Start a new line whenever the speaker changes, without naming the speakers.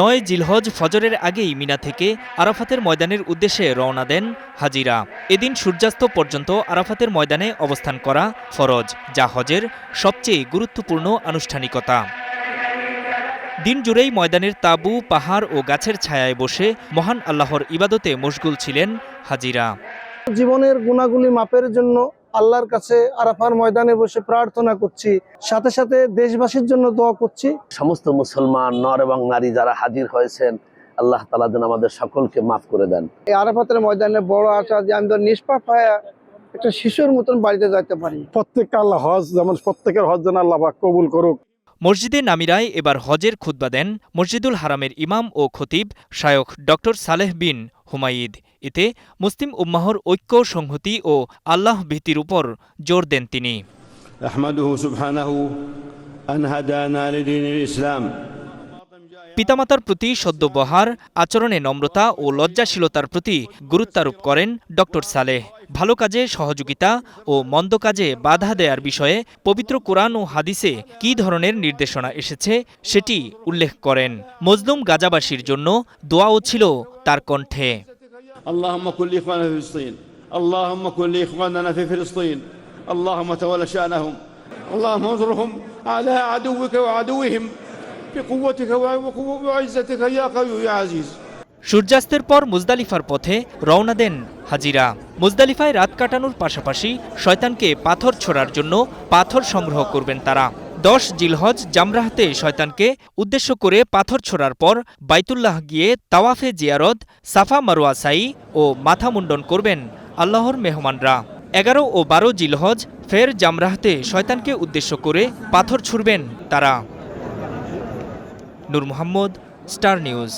৯ জিলহজ ফজরের আগেই মিনা থেকে আরাফাতের ময়দানের উদ্দেশ্যে রওনা দেন হাজিরা। এদিন সূর্যাস্ত পর্যন্ত আরাফাতের ময়দানে অবস্থান করা ফরজ, যা হজের সবচেয়ে গুরুত্বপূর্ণ আনুষ্ঠানিকতা। দিন জুড়েই ময়দানের তাঁবু, পাহাড় ও গাছের ছায়ায় বসে মহান আল্লাহর ইবাদতে মশগুল ছিলেন হাজিরা।
জীবনের গুনাহগুলি মাপের জন্য আল্লাহর কাছে আরাফার ময়দানে বসে প্রার্থনা করছি, সাথে সাথে দেশবাসীর জন্য দোয়া করছি।
সমস্ত মুসলমান নর এবং নারী যারা হাজির হয়েছেন, আল্লাহ তাআলা যেন আমাদের সকলকে মাফ করে দেন।
এই আরাফাতের ময়দানে বড় আশা যে আমি নিষ্পাপ হয়ে একটা শিশুর মতন বাড়িতে যাইতে পারি।
প্রত্যেককে আল্লাহ হজ যেমন প্রত্যেকের হজ যেন আল্লাহ পাক কবুল করুক।
মসজিদে নামিরায় এবার হজের খুতবা দেন মসজিদুল হারামের ইমাম ও খতিব শায়খ ডক্টর সালেহ বিন হুমায়িদ। এতে মুসলিম উম্মাহর ঐক্য, সংহতি ও আল্লাহ ভীতির উপর জোর দেন তিনি।
আহমাদুহু সুবহানাহু আন হাদানা লিদীনিল ইসলাম।
পিতামাতার প্রতি সদ্যবহার, আচরণে নম্রতা ও লজ্জাশীলতার প্রতি গুরুত্বারোপ করেন ডক্টর সালেহ। ভালো কাজে সহযোগিতা ও মন্দ কাজে বাধা দেয়ার বিষয়ে পবিত্র কোরআন ও হাদিসে কী ধরনের নির্দেশনা এসেছে সেটি উল্লেখ করেন। মজলুম গাজাবাসীর জন্য দোয়াও ছিল তার কণ্ঠে।
আল্লাহুম্মা কুল লিইখওয়ানিনা ফি ফিলিস্তিন, আল্লাহুম্মা কুল লিইখওয়ানিনা ফি ফিলিস্তিন, আল্লাহুম্মা তাওয়াল্লা শা'নাহুম, আল্লাহুম্মা আনসুরহুম আলা আদুওয়িকা ওয়া আদুওয়িহিম বিকুওয়াতিকা ওয়া ইজ্জাতিকা ইয়া কাওয়্যু ইয়া আজিজ।
সূর্যাস্তের পর মুজদালিফার পথে রওনা দেন হাজিরা। মুজদালিফায় রাত কাটানোর পাশাপাশি শয়তানকে পাথর ছোড়ার জন্য পাথর সংগ্রহ করবেন তারা। 10 জিলহজ জামরাহতে শয়তানকে উদ্দেশ্য করে পাথর ছোড়ার পর বাইতুল্লাহ গিয়ে তাওয়াফে জিয়ারত, সাফা মারওয়া সাই ও মাথা মুন্ডন করবেন আল্লাহর মেহমানরা। 11 ও 12 জিলহজ ফের জামরাহতে শয়তানকে উদ্দেশ্য করে পাথর ছুড়বেন তারা। নূর মোহাম্মদ, স্টার নিউজ।